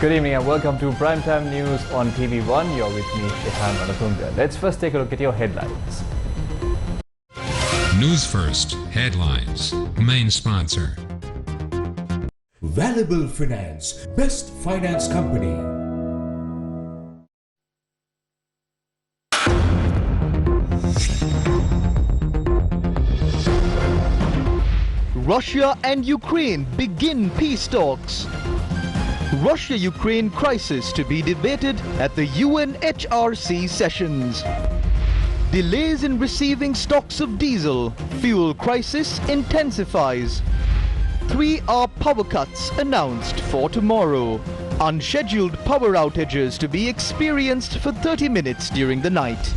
Good evening and welcome to Primetime News on TV1. You're with me, Shehan Ranatunga. Let's first take a look at your headlines. News First headlines. Main sponsor. Valuable Finance, best finance company. Russia and Ukraine begin peace talks. Russia-Ukraine crisis to be debated at the UNHRC sessions. Delays in receiving stocks of diesel. Fuel crisis intensifies. 3-hour power cuts announced for tomorrow. Unscheduled power outages to be experienced for 30 minutes during the night.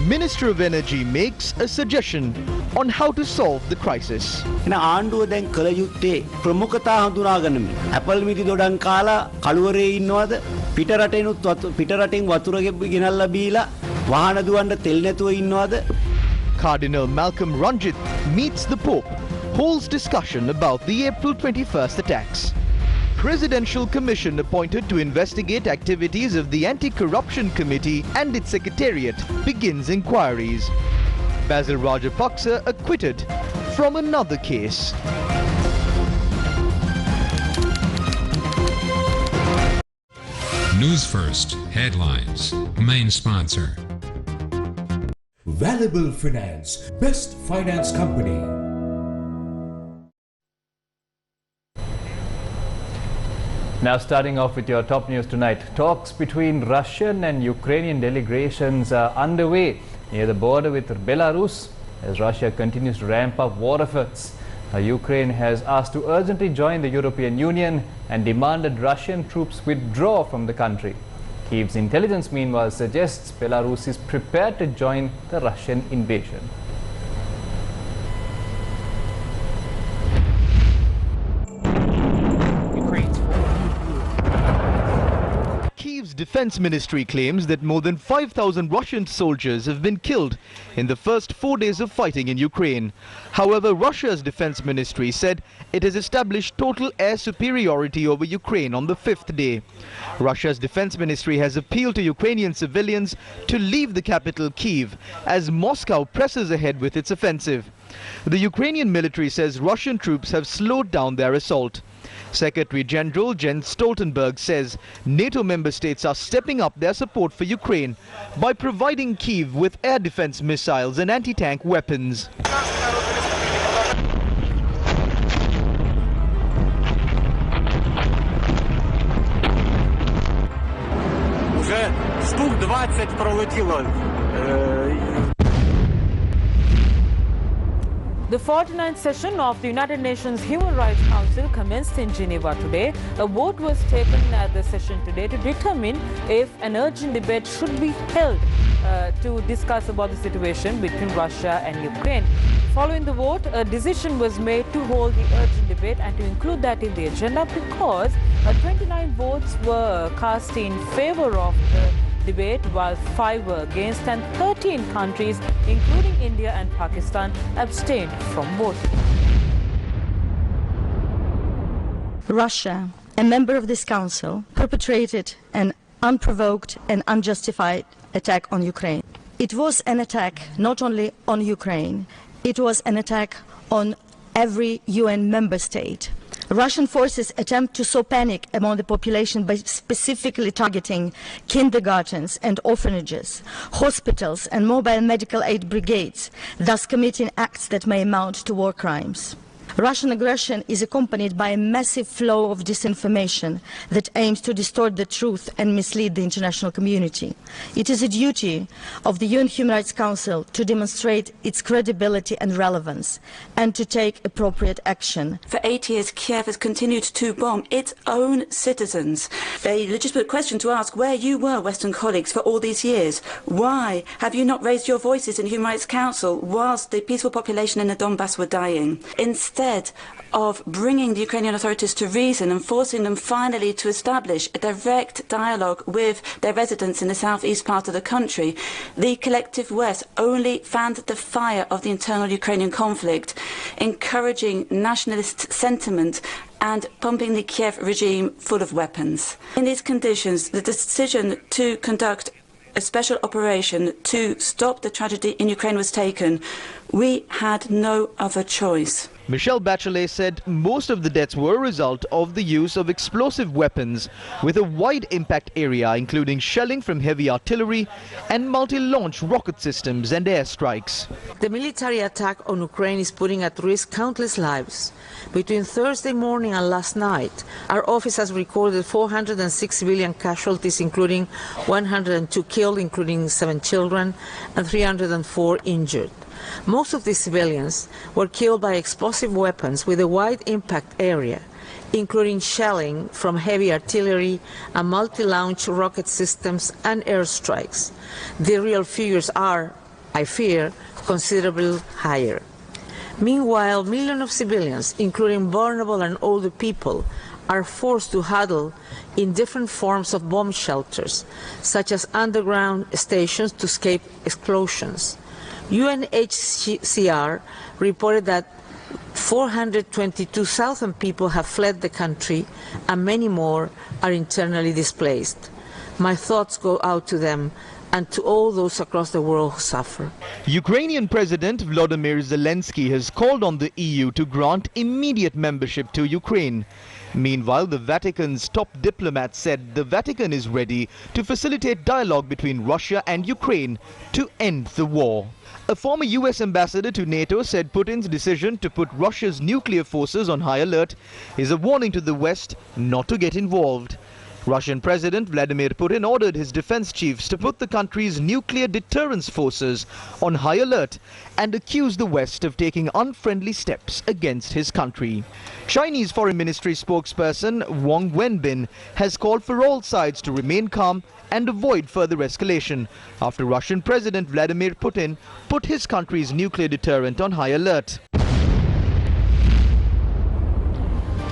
Minister of Energy makes a suggestion on how to solve the crisis. එන ආණ්ඩුව දැන් කළ යුත්තේ ප්‍රමුඛතා හඳුනාගන්නමි. Apple මිටි දොඩම් කාලා කළුවරේ ඉන්නවද? පිටරටින් වතුර ගෙනල්ලා බීලා වාහන දුවන්න තෙල් නැතුව ඉන්නවද? Cardinal Malcolm Ranjith meets the Pope, holds discussion about the April 21st attacks. Presidential Commission appointed to investigate activities of the Anti-Corruption Committee and its Secretariat begins inquiries. Basil Rajapaksa acquitted from another case. News First headlines. Main sponsor. Valuable Finance, best finance company. Now starting off with your top news tonight, talks between Russian and Ukrainian delegations are underway near the border with Belarus as Russia continues to ramp up war efforts. Ukraine has asked to urgently join the European Union and demanded Russian troops withdraw from the country. Kyiv's intelligence meanwhile suggests Belarus is prepared to join the Russian invasion. Kyiv's defense ministry claims that more than 5,000 Russian soldiers have been killed in the first 4 days of fighting in Ukraine. However, Russia's defense ministry said it has established total air superiority over Ukraine on the 5th day. Russia's defense ministry has appealed to Ukrainian civilians to leave the capital Kyiv as Moscow presses ahead with its offensive. The Ukrainian military says Russian troops have slowed down their assault. Secretary General Jens Stoltenberg says NATO member states are stepping up their support for Ukraine by providing Kyiv with air defense missiles and anti-tank weapons. Уже штук 20 пролетіло. The 49th session of the United Nations Human Rights Council commenced in Geneva today. A vote was taken at the session today to determine if an urgent debate should be held to discuss about the situation between Russia and Ukraine. Following the vote, a decision was made to hold the urgent debate and to include that in the agenda because 29 votes were cast in favor of the debate while 5 were against and 13 countries including India and Pakistan abstained from voting. Russia, a member of this council, perpetrated an unprovoked and unjustified attack on Ukraine. It was an attack not only on Ukraine, it was an attack on every UN member state. Russian forces attempt to sow panic among the population by specifically targeting kindergartens and orphanages, hospitals and mobile medical aid brigades, thus committing acts that may amount to war crimes. Russian aggression is accompanied by a massive flow of disinformation that aims to distort the truth and mislead the international community. It is a duty of the UN Human Rights Council to demonstrate its credibility and relevance and to take appropriate action. For 8 years, Kiev has continued to bomb its own citizens. A legitimate question to ask where you were, Western colleagues, for all these years. Why have you not raised your voices in the Human Rights Council whilst the peaceful population in the Donbass were dying? Instead, instead of bringing the Ukrainian authorities to reason and forcing them finally to establish a direct dialogue with their residents in the southeast part of the country, the collective West only fanned the fire of the internal Ukrainian conflict, encouraging nationalist sentiment and pumping the Kiev regime full of weapons. In these conditions, the decision to conduct a special operation to stop the tragedy in Ukraine was taken. We had no other choice. Michelle Bachelet said most of the deaths were a result of the use of explosive weapons with a wide impact area, including shelling from heavy artillery and multi-launch rocket systems and airstrikes. The military attack on Ukraine is putting at risk countless lives. Between Thursday morning and last night, our office has recorded 406 civilian casualties, including 102 killed, including 7 children, and 304 injured. Most of these civilians were killed by explosive weapons with a wide impact area, including shelling from heavy artillery and multi-launch rocket systems and airstrikes. The real figures are, I fear, considerably higher. Meanwhile, millions of civilians, including vulnerable and older people, are forced to huddle in different forms of bomb shelters, such as underground stations to escape explosions. UNHCR reported that 422,000 people have fled the country and many more are internally displaced. My thoughts go out to them and to all those across the world who suffer. Ukrainian President Volodymyr Zelensky has called on the EU to grant immediate membership to Ukraine. Meanwhile, the Vatican's top diplomat said the Vatican is ready to facilitate dialogue between Russia and Ukraine to end the war. A former US ambassador to NATO said Putin's decision to put Russia's nuclear forces on high alert is a warning to the West not to get involved. Russian President Vladimir Putin ordered his defense chiefs to put the country's nuclear deterrence forces on high alert and accused the West of taking unfriendly steps against his country. Chinese Foreign Ministry spokesperson Wang Wenbin has called for all sides to remain calm and avoid further escalation after Russian President Vladimir Putin put his country's nuclear deterrent on high alert.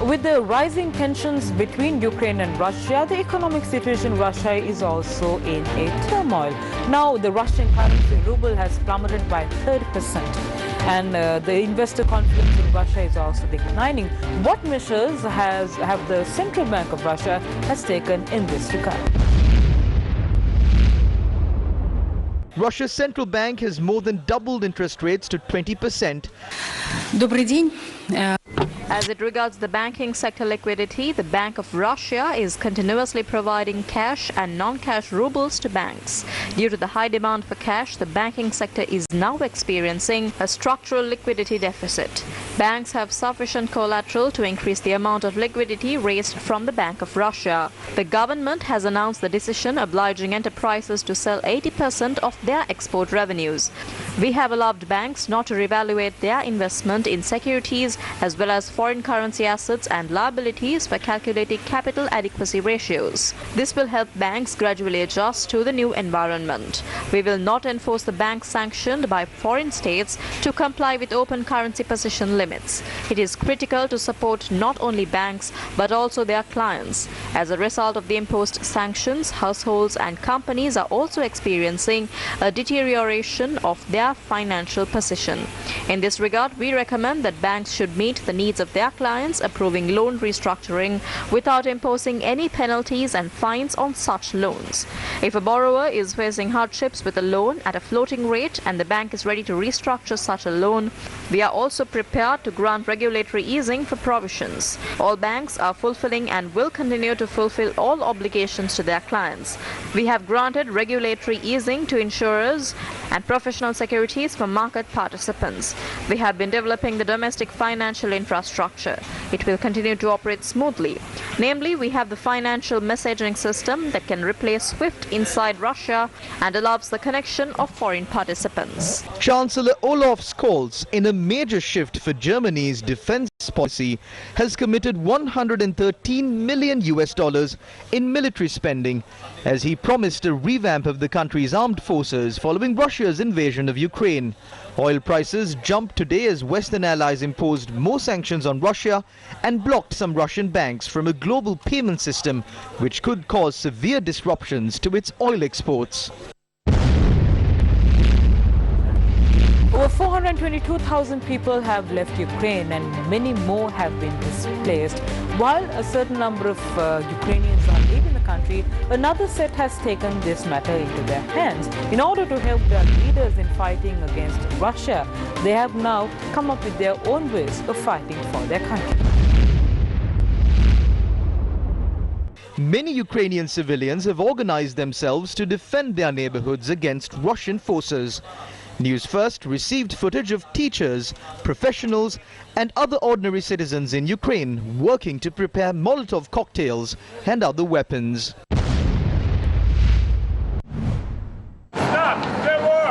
With the rising tensions between Ukraine and Russia, the economic situation in Russia is also in a turmoil. Now, the Russian currency ruble has plummeted by 30%, and the investor confidence in Russia is also declining. What measures have the Central Bank of Russia has taken in this regard? Russia's central bank has more than doubled interest rates to 20%. Добрый день. As it regards the banking sector liquidity, the Bank of Russia is continuously providing cash and non-cash rubles to banks. Due to the high demand for cash, the banking sector is now experiencing a structural liquidity deficit. Banks have sufficient collateral to increase the amount of liquidity raised from the Bank of Russia. The government has announced the decision obliging enterprises to sell 80% of their export revenues. We have allowed banks not to reevaluate their investment in securities as well as foreign currency assets and liabilities for calculating capital adequacy ratios. This will help banks gradually adjust to the new environment. We will not enforce the banks sanctioned by foreign states to comply with open currency position limits. It is critical to support not only banks but also their clients. As a result of the imposed sanctions, households and companies are also experiencing a deterioration of their financial position. In this regard, we recommend that banks should meet the needs of their clients, approving loan restructuring without imposing any penalties and fines on such loans. If a borrower is facing hardships with a loan at a floating rate and the bank is ready to restructure such a loan, we are also prepared to grant regulatory easing for provisions. All banks are fulfilling and will continue to fulfill all obligations to their clients. We have granted regulatory easing to insurers and professional securities for market participants. We have been developing the domestic financial infrastructure. It will continue to operate smoothly. Namely, we have the financial messaging system that can replace SWIFT inside Russia and allows the connection of foreign participants. Chancellor Olaf Scholz in a major shift for Germany's defense policy, has committed $113 million in military spending as he promised a revamp of the country's armed forces following Russia's invasion of Ukraine. Oil prices jumped today as Western allies imposed more sanctions on Russia and blocked some Russian banks from a global payment system, which could cause severe disruptions to its oil exports. Over 422,000 people have left Ukraine and many more have been displaced. While a certain number of Ukrainians are leaving the country, another set has taken this matter into their hands. In order to help their leaders in fighting against Russia, they have now come up with their own ways of fighting for their country. Many Ukrainian civilians have organized themselves to defend their neighborhoods against Russian forces. Newsfirst received footage of teachers, professionals and other ordinary citizens in Ukraine working to prepare Molotov cocktails and other weapons. Stop the war!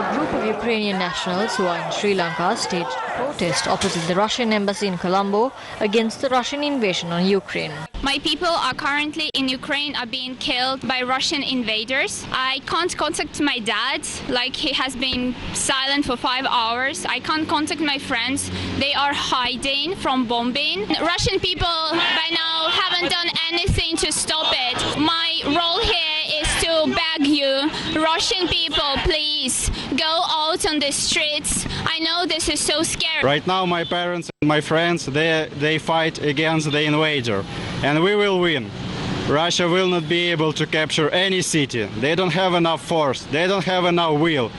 A group of Ukrainian nationals who are in Sri Lanka staged a protest opposite the Russian embassy in Colombo against the Russian invasion on Ukraine. My people are currently in Ukraine, are being killed by Russian invaders. I can't contact my dad, like he has been silent for 5 hours. I can't contact my friends. They are hiding from bombing. Russian people by now haven't done anything to stop it. My role here is to beg you, Russian people, please go out on the streets. I know this is so scary. Right now my parents and my friends, they fight against the invader. And we will win. Russia will not be able to capture any city. They don't have enough force. They don't have enough will.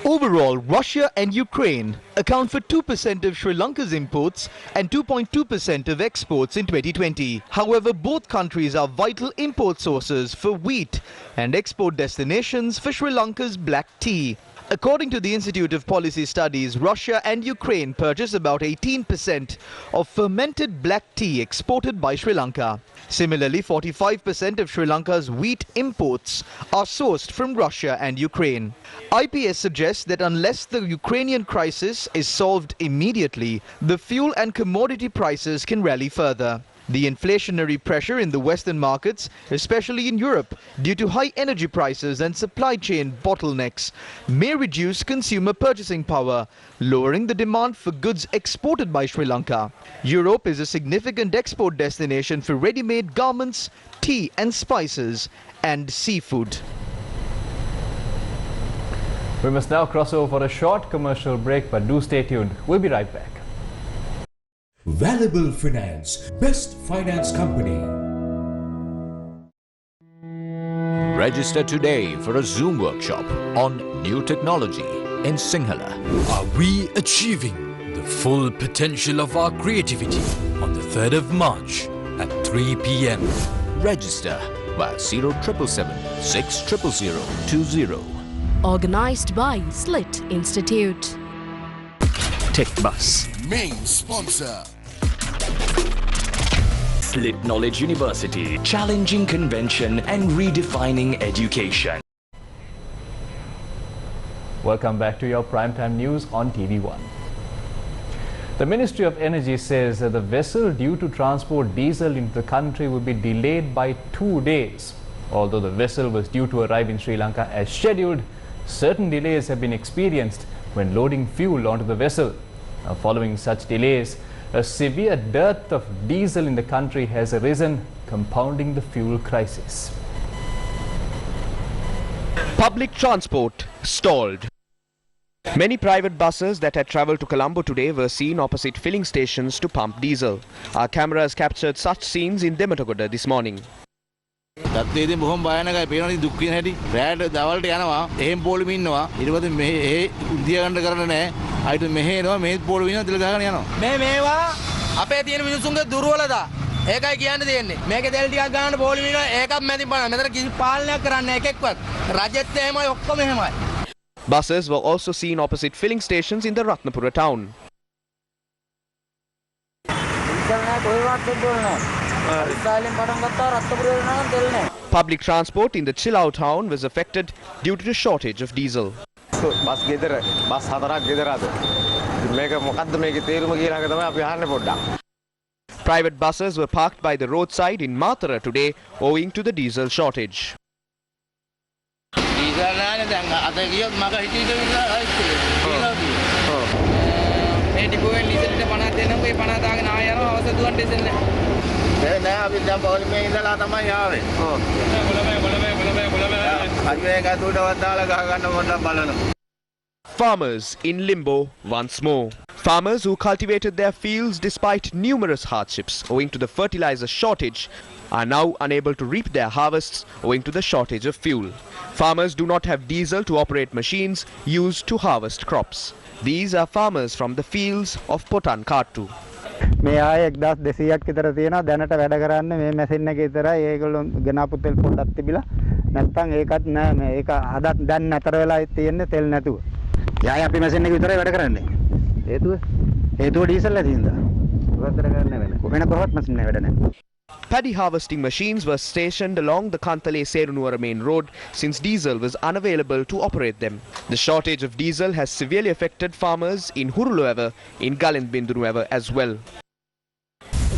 Overall, Russia and Ukraine account for 2% of Sri Lanka's imports and 2.2% of exports in 2020. However, both countries are vital import sources for wheat and export destinations for Sri Lanka's black tea. According to the Institute of Policy Studies, Russia and Ukraine purchase about 18% of fermented black tea exported by Sri Lanka. Similarly, 45% of Sri Lanka's wheat imports are sourced from Russia and Ukraine. IPS suggests that unless the Ukrainian crisis is solved immediately, the fuel and commodity prices can rally further. The inflationary pressure in the Western markets, especially in Europe, due to high energy prices and supply chain bottlenecks, may reduce consumer purchasing power, lowering the demand for goods exported by Sri Lanka. Europe is a significant export destination for ready-made garments, tea and spices, and seafood. We must now cross over for a short commercial break, but do stay tuned. We'll be right back. Valuable Finance, best finance company. Register today for a Zoom workshop on new technology in Sinhala. Are we achieving the full potential of our creativity on the 3rd of March at 3 p.m. Register via 0777 6000020. Organized by Slit Institute. Tech Bus. Main sponsor. Slit Knowledge University. Challenging convention and redefining education. Welcome back to your primetime news on TV1. The Ministry of Energy says that the vessel due to transport diesel into the country will be delayed by 2 days. Although the vessel was due to arrive in Sri Lanka as scheduled, certain delays have been experienced when loading fuel onto the vessel. Now, following such delays, a severe dearth of diesel in the country has arisen, compounding the fuel crisis. Public transport stalled. Many private buses that had travelled to Colombo today were seen opposite filling stations to pump diesel. Our cameras captured such scenes in Dematagoda this morning. තත්ත්වයේදී බොහොම භයානකයි පේනවා දුක් විඳ හැටි රැයට දවල්ට යනවා එහෙම පොළු මින්නවා ඊට පස්සේ මේ ඉන්දියා ගන්න කරන්න නැහැ අයිට මෙහෙ එනවා මේ පොළු වින්නවා දිල ගහගෙන යනවා මේවා අපේ තියෙන මිනිසුන්ගේ දුර්වලතා ඒකයි කියන්න දෙන්නේ මේකේ දෙල් ටිකක් ගන්න පොළු මින්නවා ඒකත් මැදින් බලන්න මෙතන කිසි පාලනයක් කරන්න නැහැ එකෙක්වත් රජෙත් එහෙමයි ඔක්කොම එහෙමයි. Buses were also seen opposite filling stations in the Ratnapura town. Public transport in the Chilao town was affected due to the shortage of diesel. Bus ගෙදර බස් 4ක් ගෙදර අද. මේක මොකද්ද මේකේ තේරුම කියලා එක තමයි අපි අහන්නේ පොඩ්ඩක්. Private buses were parked by the roadside in Mathura today owing to the diesel shortage. Diesel නැහැ දැන් අද ගියොත් මග හිතීද විතර මේ ඩිපෝෙන් ඩීසල් 50 දෙන්නකෝ ඒ 50 දාගෙන ආය යනවා අවශ්‍ය දුවන් ඩීසල් නැහැ නෑ අපි දැන් පොලිමේ ඉඳලා තමයි ආවේ අද මේක අතුඩවත් දාලා ගහ ගන්න පොඩ්ඩක් බලන්න. Farmers in limbo once more. Farmers who cultivated their fields despite numerous hardships owing to the fertilizer shortage are now unable to reap their harvests owing to the shortage of fuel. Farmers do not have diesel to operate machines used to harvest crops. These are farmers from the fields of Potan Kattu. මේ ආයේ 1200ක් විතර තියෙනවා දැනට වැඩ කරන්නේ මේ machine එකේ විතරයි ඒගොල්ලෝ ගෙනාපු තෙල් පොඩ්ඩක් තිබිලා නැත්තම් ඒකත් නෑ මේ ඒක හදත් දැන් නතර වෙලා තියෙන්නේ තෙල් නැතුව. යාය අපි මැෂින් එකේ විතරයි වැඩ කරන්නේ. හේතුව ඩීසල් නැති හින්දා. උගතර කරන්නේ වෙන කොහොමත් මැෂින් එක වැඩ නැහැ. Paddy harvesting machines were stationed along the Kantale-Serunuwara main road since diesel was unavailable to operate them. The shortage of diesel has severely affected farmers in Hurulueva, in Galindbindunueva as well.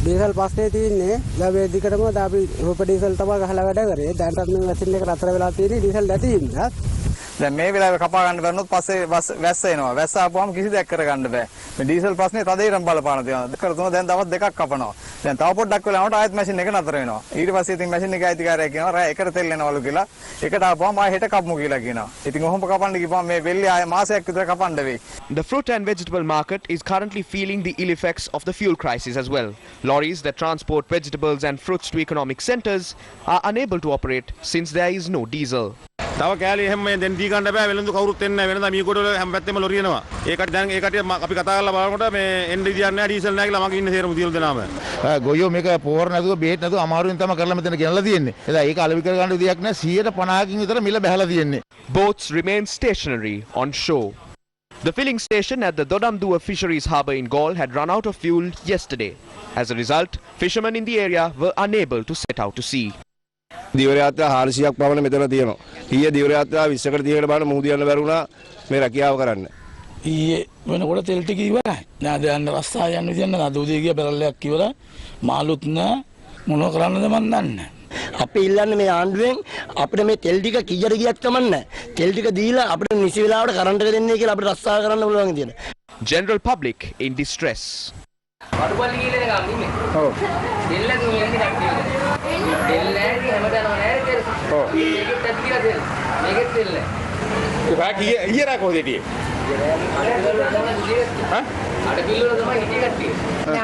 Diesel පස්සේ තියෙන්නේ ගාවේ දිකටම අපි රූප diesel තමයි ගහලා වැඩ කරේ. දැන්ටත් මේ machine එක නතර වෙලා තියෙන්නේ ඩීසල් නැති හින්දා. දැන් මේ වෙලාවේ කපා ගන්න බැරිනොත් පස්සේ වැස්ස එනවා. වැස්ස ආපුවම කිසි දෙයක් කරගන්න බෑ. මේ ඩීසල් ප්‍රශ්නේ තදේටම බලපාන තියෙනවා. දෙක තුන දැන් දවස් දෙකක් කපනවා. දැන් තව පොඩ්ඩක් වෙලාවට ආයෙත් මැෂින් එක නතර වෙනවා. ඊට පස්සේ ඉතින් මැෂින් එකේ අයිතිකාරයා කියනවා රෑ එකට තෙල් එනවලු කියලා. එකට ආපුවම ආයෙ හෙට කපමු කියලා කියනවා. ඉතින් ඔහොම කපන්න ගිහම මේ වෙල්ලේ ආයෙ මාසයක් විතර කපන්න වෙයි. The fruit and vegetable market is currently feeling the ill effects of the fuel crisis as well. Lorries that transport vegetables and fruits to economic centres are unable to operate since there is no diesel. තව කෑලි එහෙම දැන් දී ගන්න බෑ වෙලඳු කවුරුත් එන්නේ නැහැ වෙනදා මීකොට වල හැම පැත්තෙම ලොරි එනවා ඒකට දැන් ඒකට අපි කතා කරලා බලනකොට මේ එන්න විදියක් නැහැ ඩීසල් නැහැ කියලා මගේ ඉන්නේ තේරෙමු තියලා දෙනාම ගොයියෝ මේක පෝර නැතුව බෙහෙත් නැතුව අමාරුවෙන් තමයි කරලා මෙතන ගෙනලා තියෙන්නේ එදා ඒක අලෙවි කර ගන්න විදියක් නැහැ 150කින් විතර මිල බහැලා තියෙන්නේ. Boats remain stationary on shore. The filling station at the Dodamdua Fisheries harbour in Galle had run out of fuel yesterday. As a result, fishermen in the area were unable to set out to sea. දීවර යාත්‍රා 400ක් පමණ මෙතන තියෙනවා. ඊයේ දීවර යාත්‍රා 20කට 30කට බලන මුහුද යන්න බැරි වුණා මේ රැකියාව කරන්න. ඊයේ වෙනකොට තෙල් ටික ඉවරයි. නෑ දැන් රස්සා යන්න විදියක් නෑ. අද උදේ ගියා බැරල්ලයක් ඉවරයි. මාළුත් නෑ. මොනව කරන්නද මන් දන්නේ නෑ. අපි ඉල්ලන්නේ මේ ආණ්ඩුවෙන් අපිට මේ තෙල් ටික කීයට ගියත් කමක් නෑ. තෙල් ටික දීලා අපිට නිසි වෙලාවට කරන්ට් එක දෙන්නේ කියලා අපිට රස්සා කරන්න පුළුවන් විදියට. General public in distress. වඩුපල්ලි කියලා එකක් ඉන්නේ. ඔව්. දෙල්ල දුන්නේ කට්ටිය. දෙල්ල නැහැ හැමදාම නැහැ කියලා. ඔව්. මේකෙත් ඇත්තිලා දෙල්ල. මේකෙත් දෙල්ල. ඒ බාක් ඊයර කොහෙද හිටියේ? හා? අර පිල්ලවල තමයි හිටියේ කට්ටිය.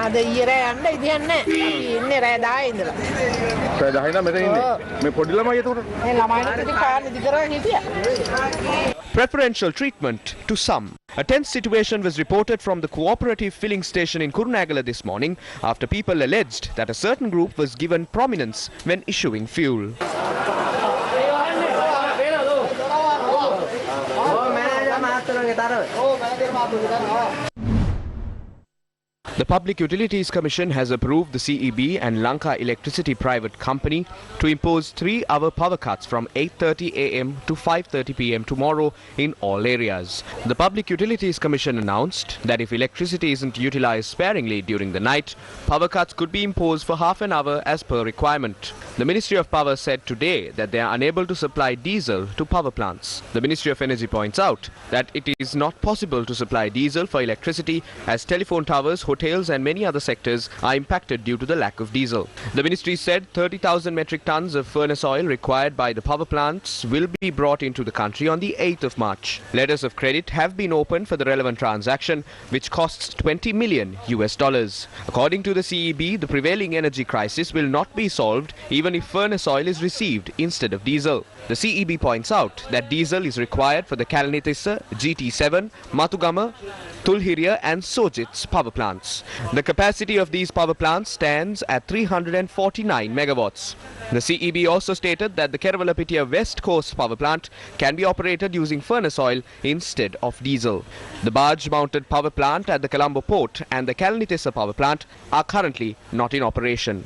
අද ඊයර යන්න ඉතින් නැහැ. අපි ඉන්නේ රෑ 10 ඉඳලා. රෑ 10 ඉඳලා මෙතන ඉන්නේ. මේ පොඩි ළමයි එතකොට. මේ ළමයින්ට ඉතින් කාර්ය ඉදි කරගෙන හිටියා. Preferential treatment to some. A tense situation was reported from the cooperative filling station in Kurunagala this morning after people alleged that a certain group was given prominence when issuing fuel. The Public Utilities Commission has approved the CEB and Lanka Electricity Private Company to impose 3-hour power cuts from 8:30 am to 5:30 pm tomorrow in all areas. The Public Utilities Commission announced that if electricity isn't utilized sparingly during the night, power cuts could be imposed for half an hour as per requirement. The Ministry of Power said today that they are unable to supply diesel to power plants. The Ministry of Energy points out that it is not possible to supply diesel for electricity as telephone towers, hotels and many other sectors are impacted due to the lack of diesel. The ministry said 30,000 metric tons of furnace oil required by the power plants will be brought into the country on the 8th of March. Letters of credit have been opened for the relevant transaction, which costs $20 million. According to the CEB, the prevailing energy crisis will not be solved even if furnace oil is received instead of diesel. The CEB points out that diesel is required for the Kalanitissa, GT7, Matugama, Tulhiria and Sojit's power plants. The capacity of these power plants stands at 349 megawatts. The CEB also stated that the Keravalapitia West Coast power plant can be operated using furnace oil instead of diesel. The barge-mounted power plant at the Colombo port and the Kalanitissa power plant are currently not in operation.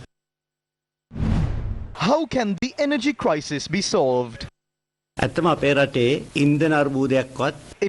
How can the energy crisis be solved? It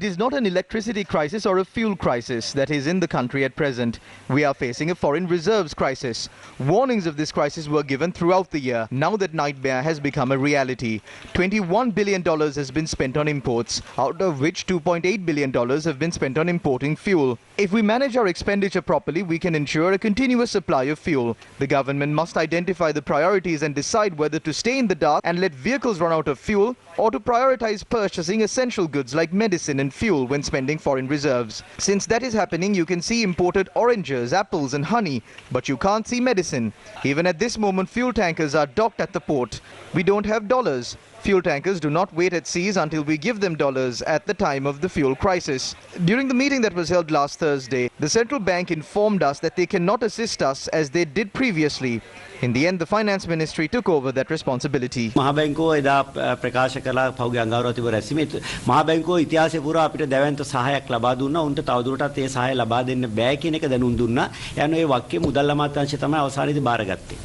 is not an electricity crisis or a fuel crisis that is in the country at present. We are facing a foreign reserves crisis. Warnings of this crisis were given throughout the year. Now that nightmare has become a reality. $21 billion has been spent on imports, out of which $2.8 billion have been spent on importing fuel. If we manage our expenditure properly, we can ensure a continuous supply of fuel. The government must identify the priorities and decide whether to stay in the dark and let vehicles run out of fuel, or to prioritize purchasing essential goods like medicine and fuel when spending foreign reserves. Since that is happening, you can see imported oranges, apples and honey, but you can't see medicine. Even at this moment, fuel tankers are docked at the port. We don't have dollars. Fuel tankers do not wait at seas until we give them dollars at the time of the fuel crisis. During the meeting that was held last Thursday, the central bank informed us that they cannot assist us as they did previously. In the end, the finance ministry took over that responsibility. මහබැංකුව එදා ප්‍රකාශ කළා පහුගිය අඟහරුවාතිවර රැස්වීමේ මහබැංකුව ඉතිහාසය පුරා අපිට දැවැන්ත සහායක් ලබා දුන්නා. උන්ට තවදුරටත් ඒ සහාය ලබා දෙන්න බෑ කියන එක දැනුම් දුන්නා. යන ඒ වාක්‍ය මුදල් අමාත්‍යාංශය තමයි අවසානයේදී බාරගත්තේ.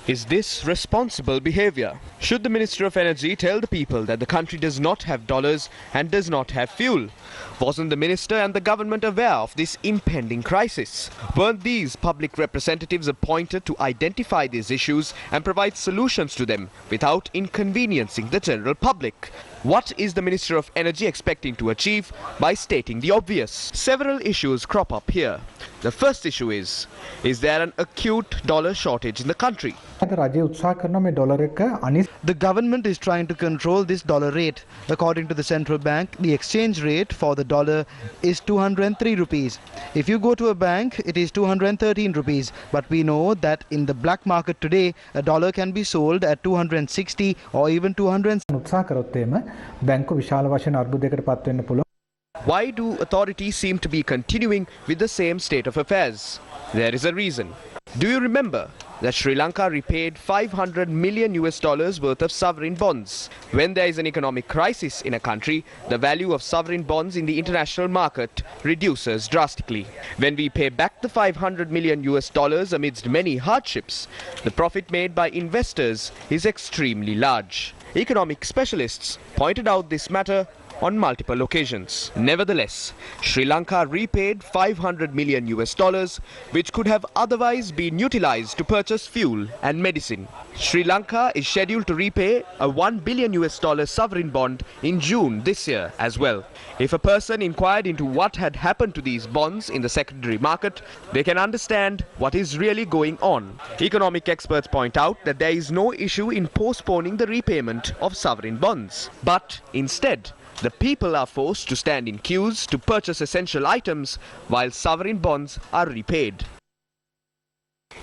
Is this responsible behavior? Should the Minister of Energy tell the people that the country does not have dollars and does not have fuel? Wasn't the minister and the government aware of this impending crisis? Weren't these public representatives appointed to identify these issues and provide solutions to them without inconveniencing the general public? What is the Minister of Energy expecting to achieve by stating the obvious? Several issues crop up here. The first issue is there an acute dollar shortage in the country? The government is trying to control this dollar rate. According to the central bank, the exchange rate for the dollar is 203 rupees. If you go to a bank, it is 213 rupees. But we know that in the black market today, a dollar can be sold at 260 or even 200. Why do authorities seem to be continuing with the same state of affairs? There is a reason. Do you remember that Sri Lanka repaid $500 million worth of sovereign bonds? When there is an economic crisis in a country, the value of sovereign bonds in the international market reduces drastically. When we pay back the $500 million amidst many hardships, the profit made by investors is extremely large. Economic specialists pointed out this matter on multiple occasions. Nevertheless, Sri Lanka repaid $500 million which could have otherwise been utilized to purchase fuel and medicine. Sri Lanka is scheduled to repay a $1 billion sovereign bond in June this year as well. If a person inquired into what had happened to these bonds in the secondary market, they can understand what is really going on. Economic experts point out that there is no issue in postponing the repayment of sovereign bonds, but instead, the people are forced to stand in queues to purchase essential items while sovereign bonds are repaid.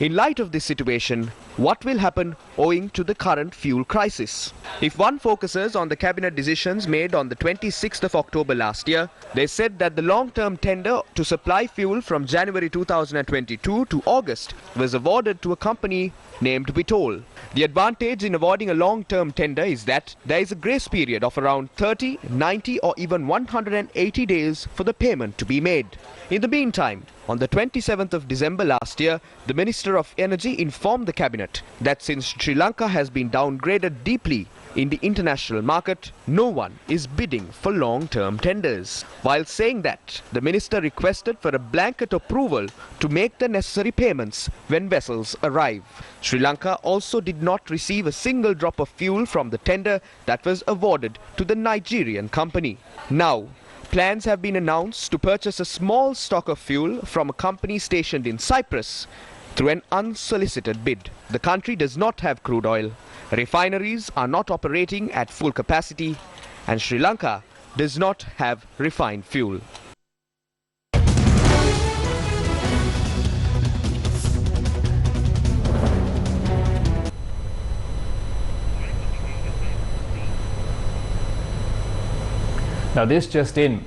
In light of this situation, what will happen owing to the current fuel crisis? If one focuses on the cabinet decisions made on the 26th of October last year, they said that the long-term tender to supply fuel from January 2022 to August was awarded to a company named Vitol. The advantage in awarding a long-term tender is that there is a grace period of around 30, 90 or even 180 days for the payment to be made. In the meantime, on the 27th of December last year, the Minister of Energy informed the cabinet that since Sri Lanka has been downgraded deeply in the international market, no one is bidding for long-term tenders. While saying that, the minister requested for a blanket approval to make the necessary payments when vessels arrive. Sri Lanka also did not receive a single drop of fuel from the tender that was awarded to the Nigerian company. Now, plans have been announced to purchase a small stock of fuel from a company stationed in Cyprus through an unsolicited bid. The country does not have crude oil. Refineries are not operating at full capacity, and Sri Lanka does not have refined fuel. Now this just in.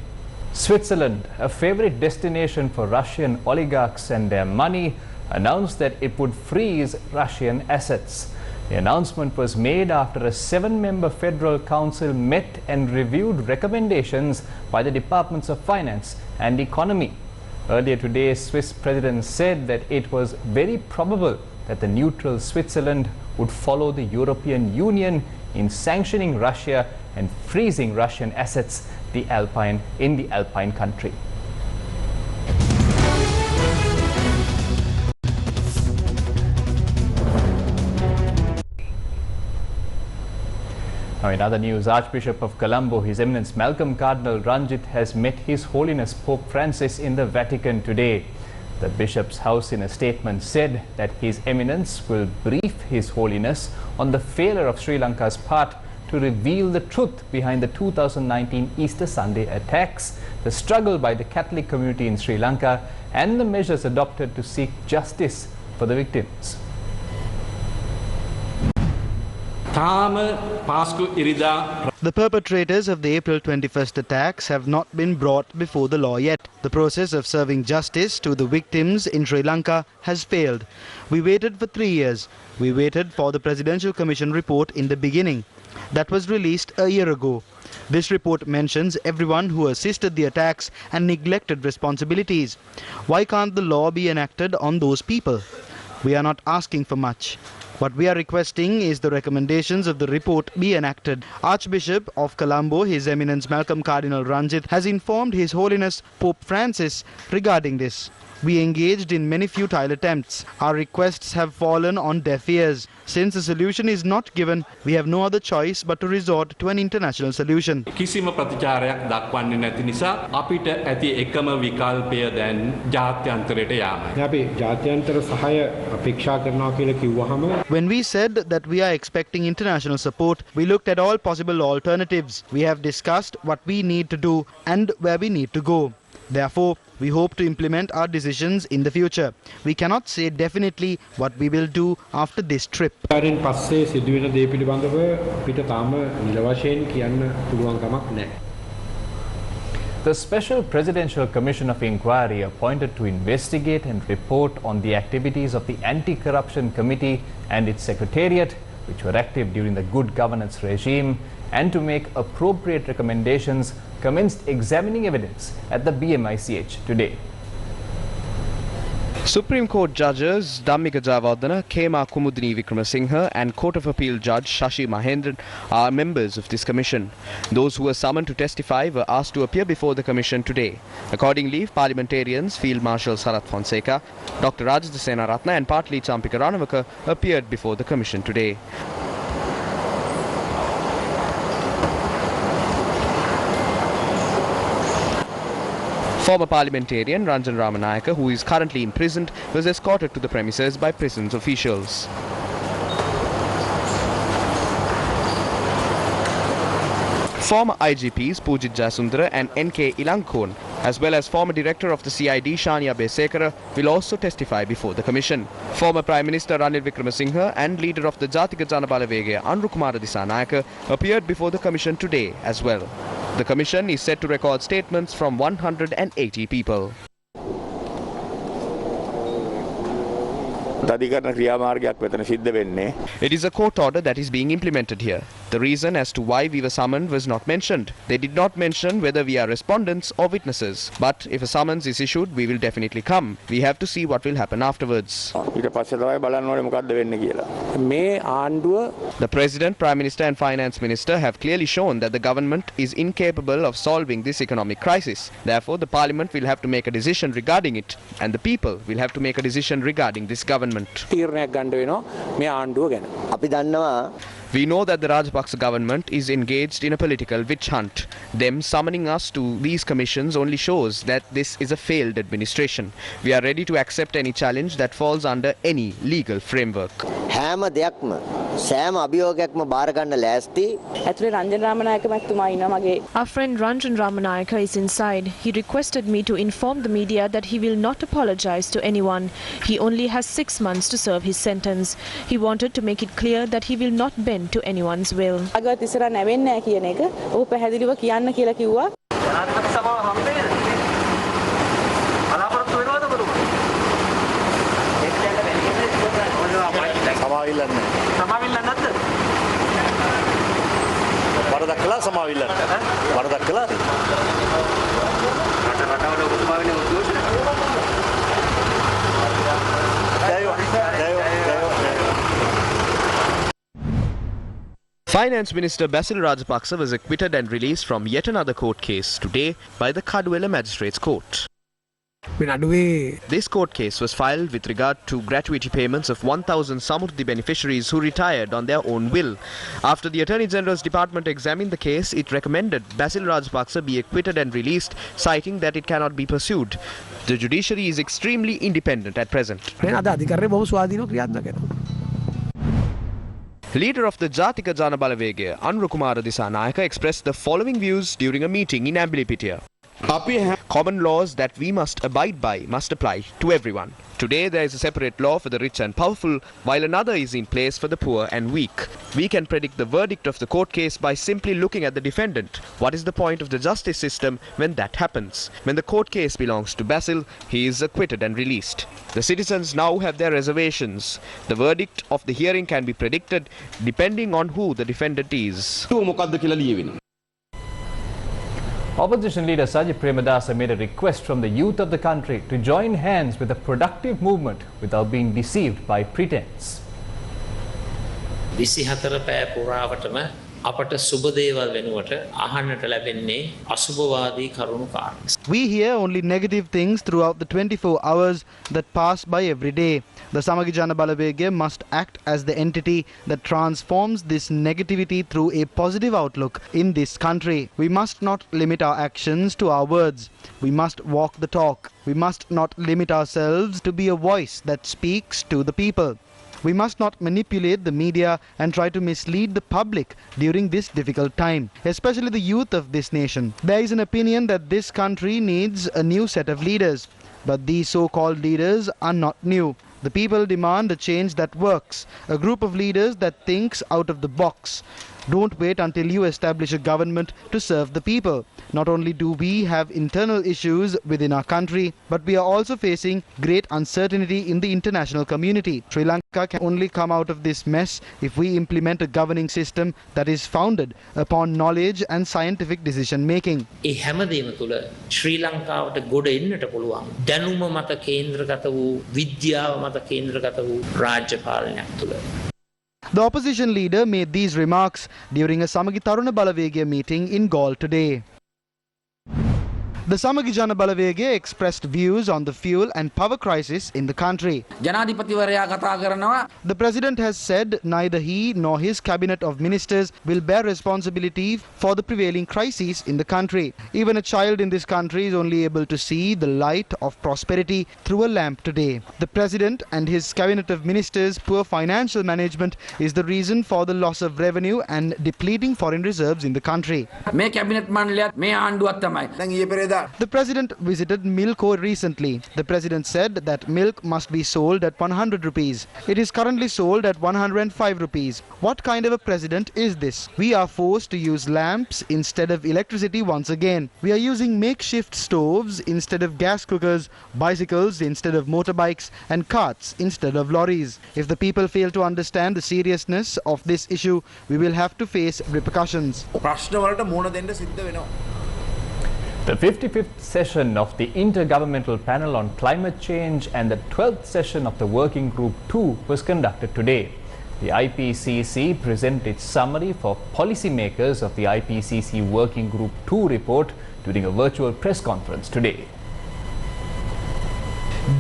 Switzerland, a favorite destination for Russian oligarchs and their money, announced that it would freeze Russian assets. The announcement was made after a 7-member federal council met and reviewed recommendations by the Departments of Finance and Economy. Earlier today, Swiss President said that it was very probable that the neutral Switzerland would follow the European Union in sanctioning Russia and freezing Russian assets in the Alpine country. Now, in other news, Archbishop of Colombo, His Eminence Malcolm Cardinal Ranjit, has met His Holiness Pope Francis in the Vatican today. The Bishop's house in a statement said that His Eminence will brief His Holiness on the failure of Sri Lanka's part to reveal the truth behind the 2019 Easter Sunday attacks, the struggle by the Catholic community in Sri Lanka, and the measures adopted to seek justice for the victims. The perpetrators of the April 21st attacks have not been brought before the law yet. The process of serving justice to the victims in Sri Lanka has failed. We waited for 3 years. We waited for the Presidential Commission report in the beginning. That was released a year ago. This report mentions everyone who assisted the attacks and neglected responsibilities. Why can't the law be enacted on those people? We are not asking for much. What we are requesting is the recommendations of the report be enacted. Archbishop of Colombo, His Eminence Malcolm Cardinal Ranjit, has informed His Holiness Pope Francis regarding this. We engaged in many futile attempts. Our requests have fallen on deaf ears. Since a solution is not given, we have no other choice but to resort to an international solution. කිසිම ප්‍රතිචාරයක් දක්වන්නේ නැති නිසා අපිට ඇති එකම විකල්පය දැන් ජාත්‍යන්තරයට යාමයි. අපි ජාත්‍යන්තර සහාය අපේක්ෂා කරනවා කියලා කිව්වහම When we said that we are expecting international support, we looked at all possible alternatives. We have discussed what we need to do and where we need to go. Therefore, we hope to implement our decisions in the future. We cannot say definitely what we will do after this trip. The Special Presidential Commission of Inquiry appointed to investigate and report on the activities of the Anti-Corruption Committee and its Secretariat, which were active during the good governance regime, and to make appropriate recommendations, commenced examining evidence at the BMICH today. Supreme Court judges Dhammika Jayawardena, Kema Kumudini Wickramasinghe and Court of Appeal Judge Shashi Mahendran are members of this commission. Those who were summoned to testify were asked to appear before the commission today. Accordingly, parliamentarians Field Marshal Sarath Fonseca, Dr. Rajitha Senaratne and Partli Champika Ranawaka appeared before the commission today. Former parliamentarian Ranjan Ramanayaka, who is currently imprisoned, was escorted to the premises by prisons officials. Former IGPs Pujit Jayasundara and N.K. Ilankon, as well as former director of the CID Shania Besekara, will also testify before the commission. Former Prime Minister Ranil Wickramasinghe and leader of the Jatika Janabalawegaya Anrukumara Disanayaka appeared before the commission today as well. The commission is set to record statements from 180 people. It is a court order that is being implemented here. The reason as to why we were summoned was not mentioned. They did not mention whether we are respondents or witnesses. But if a summons is issued, we will definitely come. We have to see what will happen afterwards. The President, Prime Minister and Finance Minister have clearly shown that the government is incapable of solving this economic crisis. Therefore, the Parliament will have to make a decision regarding it, and the people will have to make a decision regarding this government. We know that the Rajapaksa government is engaged in a political witch hunt. Them summoning us to these commissions only shows that this is a failed administration. We are ready to accept any challenge that falls under any legal framework. Our friend Ranjan Ramanayaka is inside. He requested me to inform the media that he will not apologize to anyone. He only has 6 months to serve his sentence. He wanted to make it clear that he will not bend to anyone's will. Finance Minister Basil Rajapaksa was acquitted and released from yet another court case today by the Kadwela Magistrates Court. This court case was filed with regard to gratuity payments of 1,000 Samurdhi beneficiaries who retired on their own will. After the Attorney General's Department examined the case, it recommended Basil Rajapaksa be acquitted and released, citing that it cannot be pursued. The judiciary is extremely independent at present. Leader of the Jatika Jana Balawegaya, Anurakumara Disanayaka, expressed the following views during a meeting in Ambilipitia. Common laws that we must abide by must apply to everyone. Today there is a separate law for the rich and powerful, while another is in place for the poor and weak. We can predict the verdict of the court case by simply looking at the defendant. What is the point of the justice system when that happens? When the court case belongs to Basil, he is acquitted and released. The citizens now have their reservations. The verdict of the hearing can be predicted depending on who the defendant is. Opposition leader Sajid Premadasa made a request from the youth of the country to join hands with a productive movement without being deceived by pretense. අපට සුබ දේවල් වෙනුවට අහන්නට ලැබෙන්නේ අසුබවාදී කරුණු කාරණා. We hear only negative things throughout the 24 hours that pass by every day. The Samagi Jana Balawegaya must act as the entity that transforms this negativity through a positive outlook in this country. We must not limit our actions to our words. We must walk the talk. We must not limit ourselves to be a voice that speaks to the people. We must not manipulate the media and try to mislead the public during this difficult time, especially the youth of this nation. There is an opinion that this country needs a new set of leaders, but these so-called leaders are not new. The people demand a change that works, a group of leaders that thinks out of the box. Don't wait until you establish a government to serve the people. Not only do we have internal issues within our country, but we are also facing great uncertainty in the international community. Sri Lanka can only come out of this mess if we implement a governing system that is founded upon knowledge and scientific decision making. ඒ හැමදේම තුළ ශ්‍රී ලංකාවට ගොඩ එන්නට පුළුවන්. දැනුම මත කේන්ද්‍රගත වූ විද්‍යාව මත කේන්ද්‍රගත වූ රාජ්‍ය පාලනයක් තුළ. The opposition leader made these remarks during a Samagi Taruna Balawegaya meeting in Galle today. The Samagi Jana Balawegaya expressed views on the fuel and power crisis in the country. The president has said neither he nor his cabinet of ministers will bear responsibility for the prevailing crises in the country. Even a child in this country is only able to see the light of prosperity through a lamp today. The president and his cabinet of ministers' poor financial management is the reason for the loss of revenue and depleting foreign reserves in the country. The president visited Milko recently. The president said that milk must be sold at 100 rupees. It is currently sold at 105 rupees. What kind of a president is this? We are forced to use lamps instead of electricity once again. We are using makeshift stoves instead of gas cookers, bicycles instead of motorbikes, and carts instead of lorries. If the people fail to understand the seriousness of this issue, we will have to face repercussions. The 55th session of the Intergovernmental Panel on Climate Change and the 12th session of the Working Group 2 was conducted today. The IPCC presented its summary for policymakers of the IPCC Working Group 2 report during a virtual press conference today.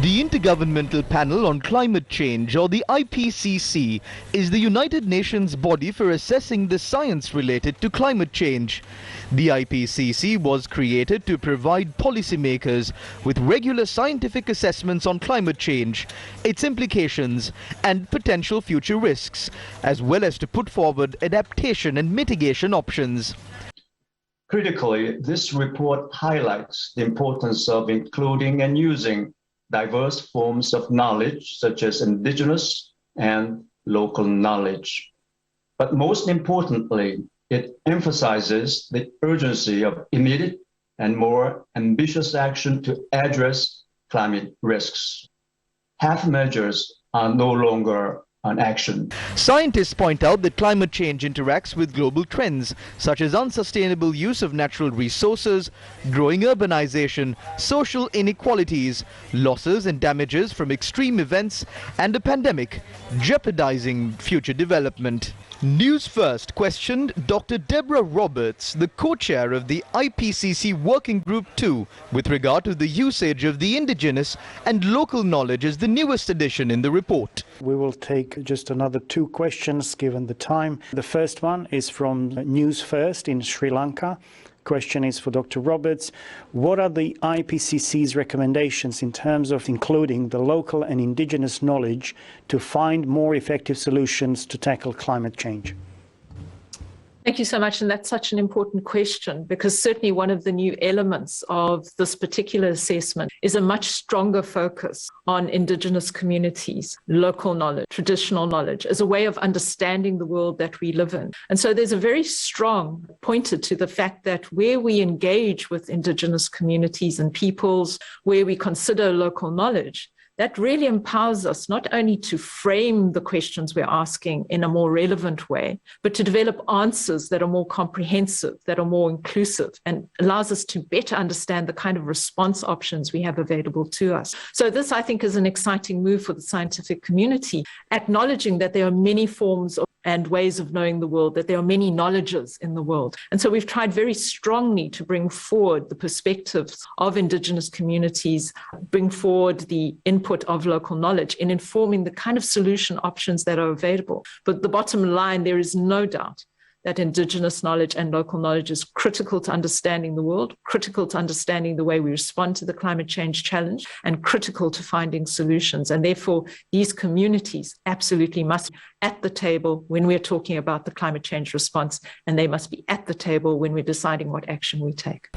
The Intergovernmental Panel on Climate Change, or the IPCC, is the United Nations body for assessing the science related to climate change. The IPCC was created to provide policymakers with regular scientific assessments on climate change, its implications and potential future risks, as well as to put forward adaptation and mitigation options. Critically, this report highlights the importance of including and using diverse forms of knowledge, such as indigenous and local knowledge. But most importantly, it emphasizes the urgency of immediate and more ambitious action to address climate risks. Half measures are no longer on action. Scientists point out that climate change interacts with global trends such as unsustainable use of natural resources, growing urbanization, social inequalities, losses and damages from extreme events, and a pandemic, jeopardizing future development. News First questioned Dr. Deborah Roberts, the co-chair of the IPCC Working Group 2, with regard to the usage of the indigenous and local knowledge as the newest addition in the report. We will take just another 2 questions given the time. The first one is from News First in Sri Lanka. Question is for Dr. Roberts. What are the IPCC's recommendations in terms of including the local and indigenous knowledge to find more effective solutions to tackle climate change? Thank you so much. And that's such an important question, because certainly one of the new elements of this particular assessment is a much stronger focus on Indigenous communities, local knowledge, traditional knowledge, as a way of understanding the world that we live in. And so there's a very strong pointer to the fact that where we engage with Indigenous communities and peoples, where we consider local knowledge, that really empowers us not only to frame the questions we're asking in a more relevant way, but to develop answers that are more comprehensive, that are more inclusive, and allows us to better understand the kind of response options we have available to us. So this, I think, is an exciting move for the scientific community, acknowledging that there are many forms and ways of knowing the world, that there are many knowledges in the world. And so we've tried very strongly to bring forward the perspectives of Indigenous communities, bring forward the input of local knowledge in informing the kind of solution options that are available. But the bottom line, there is no doubt that Indigenous knowledge and local knowledge is critical to understanding the world, critical to understanding the way we respond to the climate change challenge, and critical to finding solutions. And therefore, these communities absolutely must be at the table when we're talking about the climate change response, and they must be at the table when we're deciding what action we take.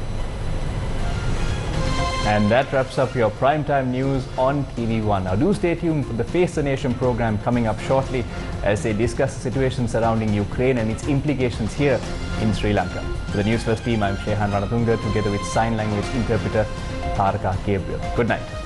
And that wraps up your primetime news on TV1. Now do stay tuned for the Face the Nation program coming up shortly as they discuss the situation surrounding Ukraine and its implications here in Sri Lanka. For the News First team, I'm Shehan Ranatunga together with sign language interpreter Taraka Gabriel. Good night.